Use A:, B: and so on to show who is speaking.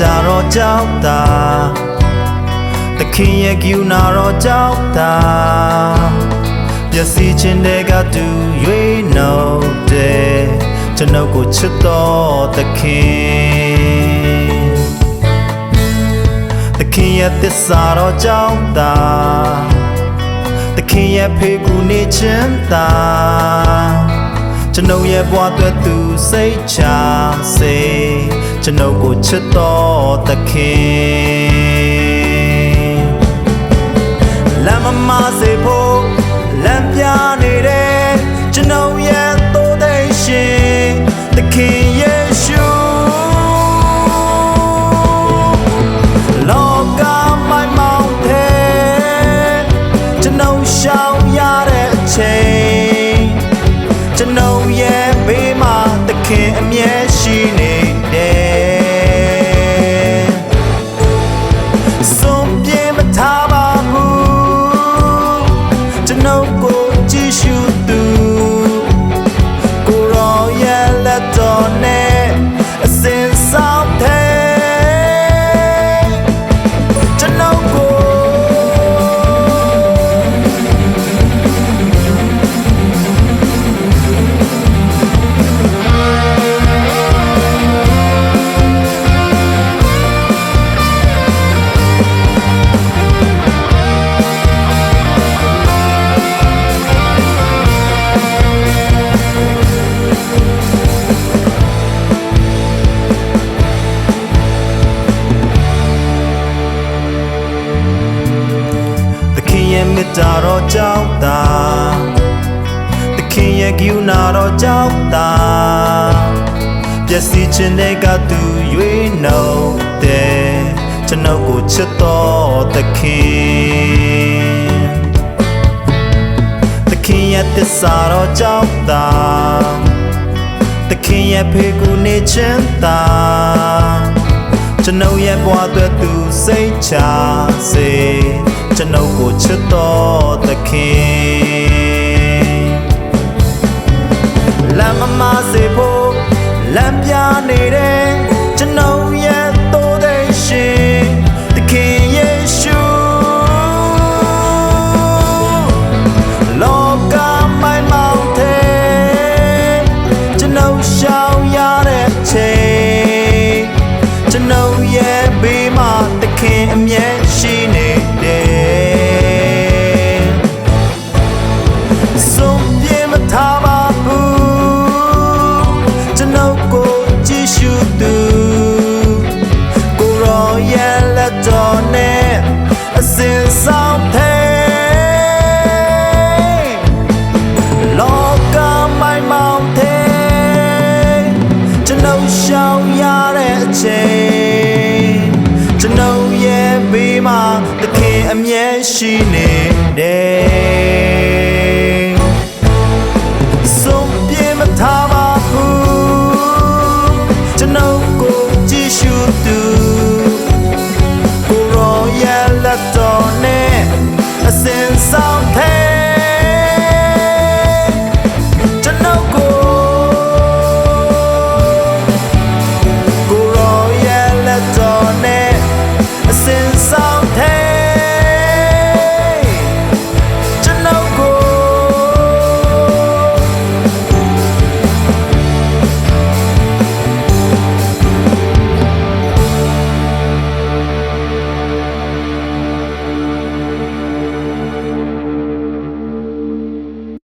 A: တာတော့ကြောက်တာသခင်ရဲ့ကယူနာတော့ကြောက်တာပျက်စီးခြင်းတွေကတူရွေးနှုတ်တယ်ကျွန်ုပ်ကိုချစ်တော်သခင်သခင်ရဲ့သစ္စာတော့ကြောက်တာသခင်ရဲ့ဖေကူနေခြင်းသာကျွန်ုပ်ရဲ့ဘဝအတွက်သူစိတ်ချစေကျွန်ုပ်ကိုချစ်တော်သခင်လမ်းမမစေဖို့လမ်းပြနေတယ်ကျွန်ုပ်ရဲ့သိုးသိရှင်သခင်ယေရှုလောကမိုင်းမောင်တဲ့ကျွန်ုပ်ရှောင်ရတဲ့အချိန်ကျွန်ုပ်ရဲ့ဘေးမှာသခင်အမြဲရှိနေတယ်စွန့်ပြေးမထားပါဘူးကျွန်ုပ်ကိုကြည့်ရှုသူကိုရောရဲ့လက်တော်နဲ့အစဉ်ဆောင်တဲ့ကျွန်ုပ်ကိုမေတ္တာတော်ကြောင့်သာသခင်ရဲ့ကယူနာတော်ကြောင့်သာပျက်စီးခြင်းတွေကသူရွေးနှုတ်တယ်ကျွန်ုပ်ကိုချစ်တော်သခင်သခင်ရဲ့သစ္စာတော်ကြောင့်သာသခင်ရဲ့ဖေကူနေခြင်းသာကျွန်ုပ်ရဲ့ဘဝအတွက်သူစိတ်ချစေကျွန်ုပ်ကိုချစ်တော်သခင်လမ်းမမစေဖို့လမ်းပြနေတယ်ကျွန်ုပ်ရဲ့သိုးသိရှင်သခင်ယေရှုလောကမိုင်းမောင်တဲ့ကျွန်ုပ်ရှောင်ရတဲ့ချိန်ကျွန်ုပ်ရဲ့ဘေးမှာသခင်အမြဲရှိနေတယ်